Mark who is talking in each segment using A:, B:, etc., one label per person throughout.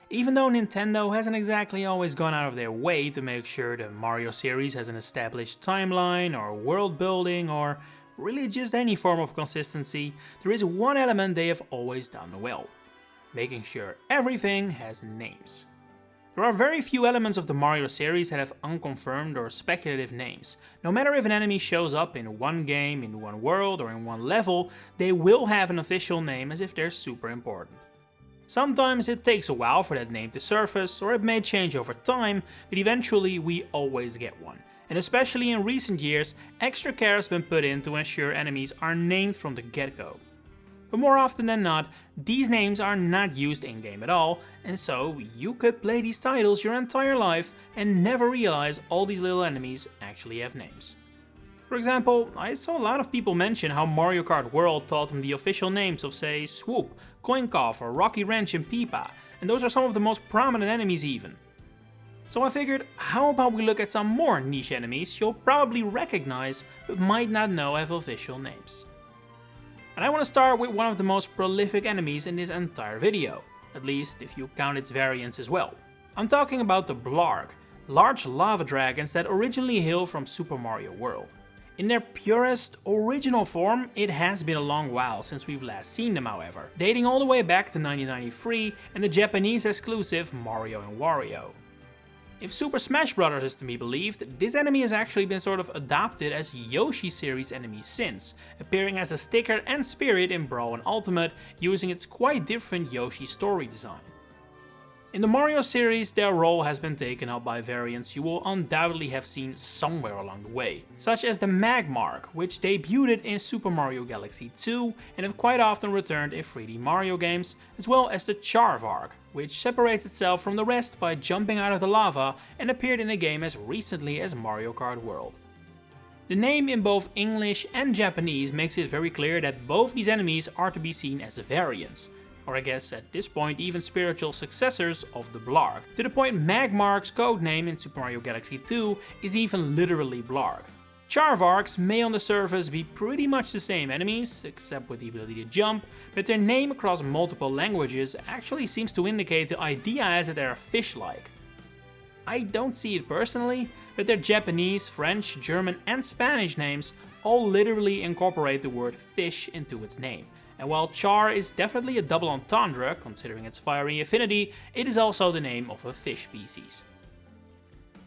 A: Even though Nintendo hasn't exactly always gone out of their way to make sure the Mario series has an established timeline or world building or really just any form of consistency, there is one element they have always done well: making sure everything has names. There are very few elements of the Mario series that have unconfirmed or speculative names. No matter if an enemy shows up in one game, in one world, or in one level, they will have an official name as if they're super important. Sometimes it takes a while for that name to surface, or it may change over time, but eventually we always get one. And especially in recent years, extra care has been put in to ensure enemies are named from the get-go. But more often than not, these names are not used in-game at all, and so you could play these titles your entire life and never realize all these little enemies actually have names. For example, I saw a lot of people mention how Mario Kart World taught them the official names of, say, Swoop, Coin-Cough, or Rocky Wrench and Peepa, and those are some of the most prominent enemies even. So I figured, how about we look at some more niche enemies you'll probably recognize but might not know have official names. And I want to start with one of the most prolific enemies in this entire video, at least if you count its variants as well. I'm talking about the Blarg, large lava dragons that originally hail from Super Mario World. In their purest, original form, it has been a long while since we've last seen them however, dating all the way back to 1993 and the Japanese exclusive Mario & Wario. If Super Smash Bros. Is to be believed, this enemy has actually been sort of adopted as Yoshi series enemies since, appearing as a sticker and spirit in Brawl and Ultimate, using its quite different Yoshi story design. In the Mario series, their role has been taken up by variants you will undoubtedly have seen somewhere along the way, such as the Magmark, which debuted in Super Mario Galaxy 2 and have quite often returned in 3D Mario games, as well as the Charvark, which separates itself from the rest by jumping out of the lava and appeared in a game as recently as Mario Kart World. The name in both English and Japanese makes it very clear that both these enemies are to be seen as variants, or I guess at this point even spiritual successors of the Blarg, to the point Magmark's codename in Super Mario Galaxy 2 is even literally Blarg. Charvarks may on the surface be pretty much the same enemies, except with the ability to jump, but their name across multiple languages actually seems to indicate the idea is that they are fish-like. I don't see it personally, but their Japanese, French, German and Spanish names all literally incorporate the word fish into its name. And while Char is definitely a double entendre, considering its fiery affinity, it is also the name of a fish species.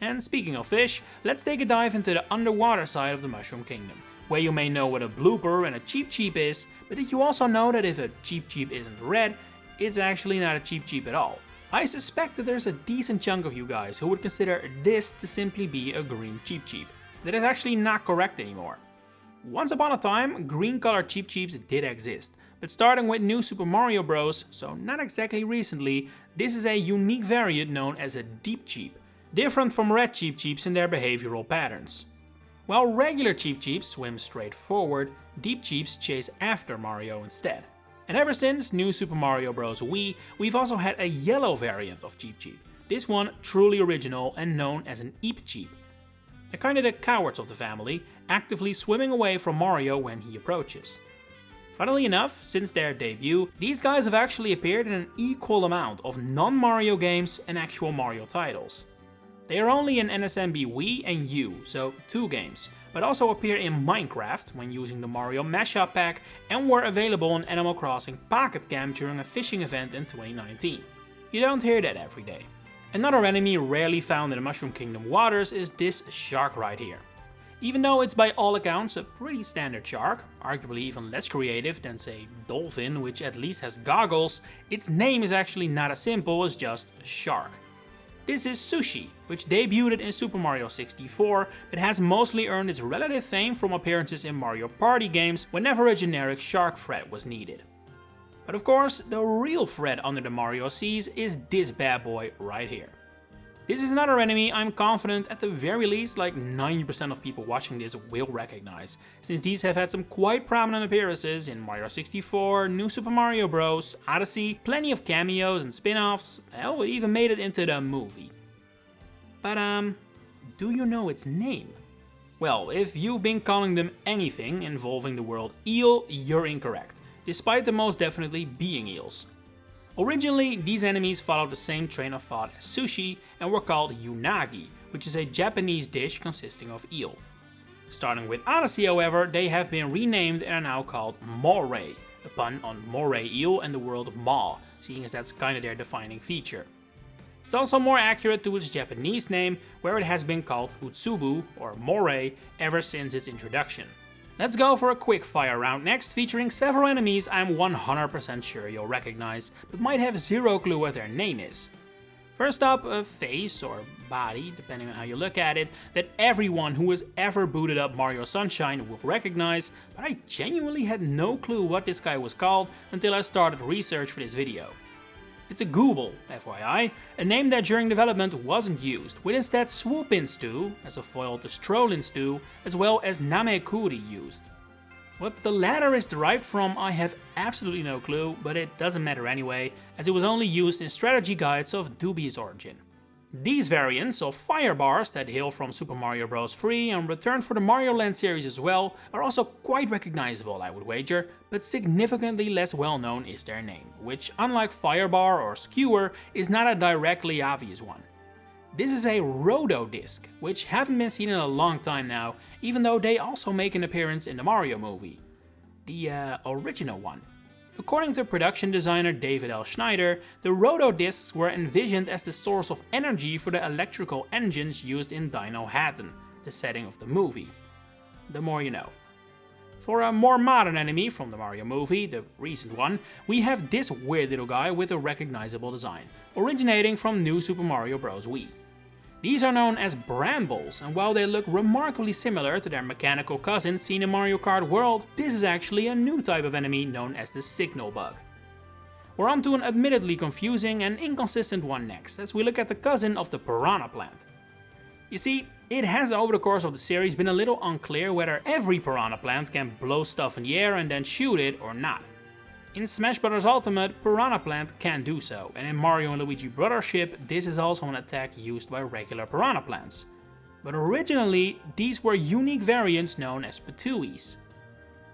A: And speaking of fish, let's take a dive into the underwater side of the Mushroom Kingdom, where you may know what a blooper and a Cheep Cheep is, but did you also know that if a Cheep Cheep isn't red, it's actually not a Cheep Cheep at all? I suspect that there's a decent chunk of you guys who would consider this to simply be a green Cheep Cheep. That is actually not correct anymore. Once upon a time, green colored Cheep Cheeps did exist, but starting with New Super Mario Bros., so not exactly recently, this is a unique variant known as a Deep Cheep, different from red Cheep Cheeps in their behavioral patterns. While regular Cheep Cheeps swim straight forward, Deep Cheeps chase after Mario instead. And ever since New Super Mario Bros. Wii, we've also had a yellow variant of Cheep Cheep, this one truly original and known as an Eep Cheep. They're kinda the cowards of the family, actively swimming away from Mario when he approaches. Funnily enough, since their debut, these guys have actually appeared in an equal amount of non-Mario games and actual Mario titles. They are only in NSMB Wii and U, so 2 games, but also appear in Minecraft when using the Mario Mashup Pack and were available in Animal Crossing Pocket Camp during a fishing event in 2019. You don't hear that every day. Another enemy rarely found in the Mushroom Kingdom waters is this shark right here. Even though it's by all accounts a pretty standard shark, arguably even less creative than say dolphin, which at least has goggles, its name is actually not as simple as just a shark. This is Sushi, which debuted in Super Mario 64, but has mostly earned its relative fame from appearances in Mario Party games whenever a generic shark threat was needed. But of course, the real threat under the Mario seas is this bad boy right here. This is another enemy I'm confident at the very least like 90% of people watching this will recognize, since these have had some quite prominent appearances in Mario 64, New Super Mario Bros., Odyssey, plenty of cameos and spin-offs, hell, it even made it into the movie. But do you know its name? Well, if you've been calling them anything involving the word eel, you're incorrect, despite them most definitely being eels. Originally, these enemies followed the same train of thought as sushi and were called unagi, which is a Japanese dish consisting of eel. Starting with Odyssey, however, they have been renamed and are now called moray, a pun on moray eel and the word maw, seeing as that's kinda their defining feature. It's also more accurate to its Japanese name, where it has been called utsubu, or moray, ever since its introduction. Let's go for a quick fire round next, featuring several enemies I'm 100% sure you'll recognize, but might have zero clue what their name is. First up, a face, or body, depending on how you look at it, that everyone who has ever booted up Mario Sunshine will recognize, but I genuinely had no clue what this guy was called until I started research for this video. It's a Goomba, FYI, a name that during development wasn't used, with instead Swoopin' Stew, as a foil to Strollin' Stew, as well as Namekuri used. What the latter is derived from, I have absolutely no clue, but it doesn't matter anyway, as it was only used in strategy guides of dubious origin. These variants of fire bars that hail from Super Mario Bros. 3 and returned for the Mario Land series as well are also quite recognizable, I would wager, but significantly less well known is their name, which unlike fire bar or skewer is not a directly obvious one. This is a Roto Disc, which haven't been seen in a long time now, even though they also make an appearance in the Mario movie. The original one. According to production designer David L. Schneider, the Roto Discs were envisioned as the source of energy for the electrical engines used in Dino Hatton, the setting of the movie. The more you know. For a more modern enemy from the Mario movie, the recent one, we have this weird little guy with a recognizable design, originating from New Super Mario Bros. Wii. These are known as brambles, and while they look remarkably similar to their mechanical cousins seen in Mario Kart World, this is actually a new type of enemy known as the Signal Bug. We're on to an admittedly confusing and inconsistent one next, as we look at the cousin of the Piranha plant. You see, it has over the course of the series been a little unclear whether every Piranha plant can blow stuff in the air and then shoot it or not. In Smash Bros. Ultimate, Piranha Plant can do so, and in Mario and Luigi Brothership, this is also an attack used by regular Piranha Plants. But originally, these were unique variants known as Patuis.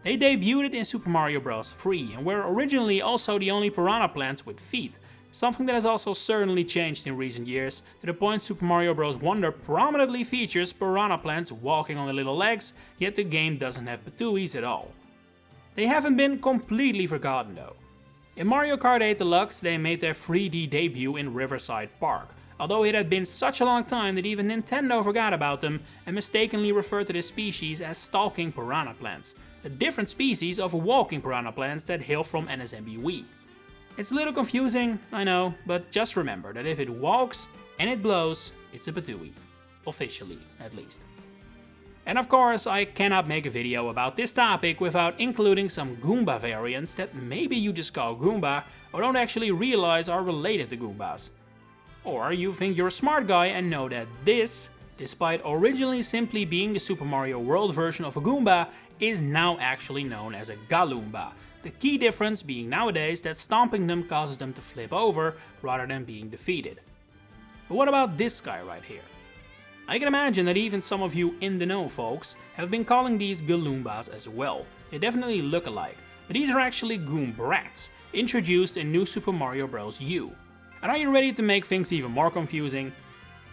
A: They debuted in Super Mario Bros. 3 and were originally also the only Piranha Plants with feet, something that has also certainly changed in recent years, to the point Super Mario Bros. Wonder prominently features Piranha Plants walking on their little legs, yet the game doesn't have Patuis at all. They haven't been completely forgotten though. In Mario Kart 8 Deluxe they made their 3D debut in Riverside Park, although it had been such a long time that even Nintendo forgot about them and mistakenly referred to this species as stalking piranha plants, a different species of walking piranha plants that hail from NSMB Wii. It's a little confusing, I know, but just remember that if it walks and it blows, it's a Patooey. Officially, at least. And of course, I cannot make a video about this topic without including some Goomba variants that maybe you just call Goomba or don't actually realize are related to Goombas. Or you think you're a smart guy and know that this, despite originally simply being the Super Mario World version of a Goomba, is now actually known as a Galoomba. The key difference being nowadays that stomping them causes them to flip over rather than being defeated. But what about this guy right here? I can imagine that even some of you in the know folks have been calling these Galoombas as well. They definitely look alike, but these are actually Goombrats, introduced in New Super Mario Bros. U. And are you ready to make things even more confusing?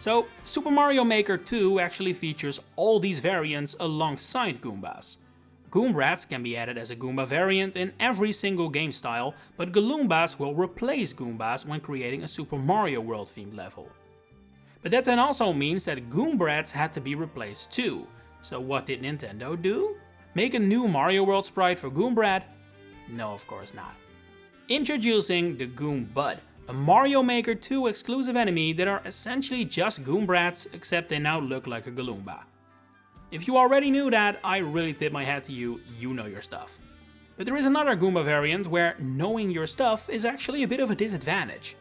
A: So, Super Mario Maker 2 actually features all these variants alongside Goombas. Goombrats can be added as a Goomba variant in every single game style, but Galoombas will replace Goombas when creating a Super Mario World themed level. But that then also means that Goombrats had to be replaced too. So what did Nintendo do? Make a new Mario World sprite for Goombrat? No, of course not. Introducing the Goombud, a Mario Maker 2 exclusive enemy that are essentially just Goombrats, except they now look like a Galoomba. If you already knew that, I really tip my hat to you, you know your stuff. But there is another Goomba variant where knowing your stuff is actually a bit of a disadvantage.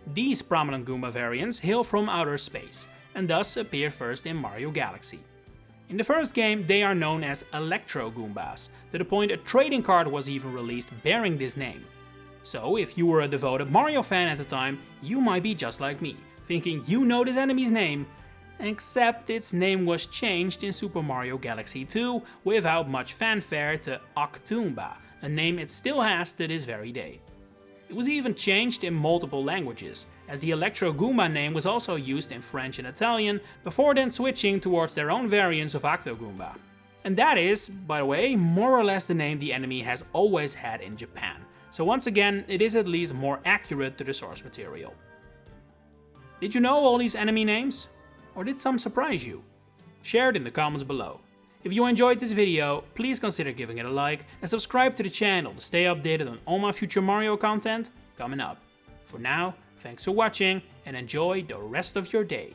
A: These prominent Goomba variants hail from outer space, and thus appear first in Mario Galaxy. In the first game, they are known as Electro Goombas, to the point a trading card was even released bearing this name. So if you were a devoted Mario fan at the time, you might be just like me, thinking you know this enemy's name, except its name was changed in Super Mario Galaxy 2 without much fanfare to Octoomba, a name it still has to this very day. It was even changed in multiple languages, as the Electro Goomba name was also used in French and Italian, before then switching towards their own variants of Octo Goomba. And that is, by the way, more or less the name the enemy has always had in Japan, so once again it is at least more accurate to the source material. Did you know all these enemy names? Or did some surprise you? Share it in the comments below. If you enjoyed this video, please consider giving it a like and subscribe to the channel to stay updated on all my future Mario content coming up. For now, thanks for watching and enjoy the rest of your day.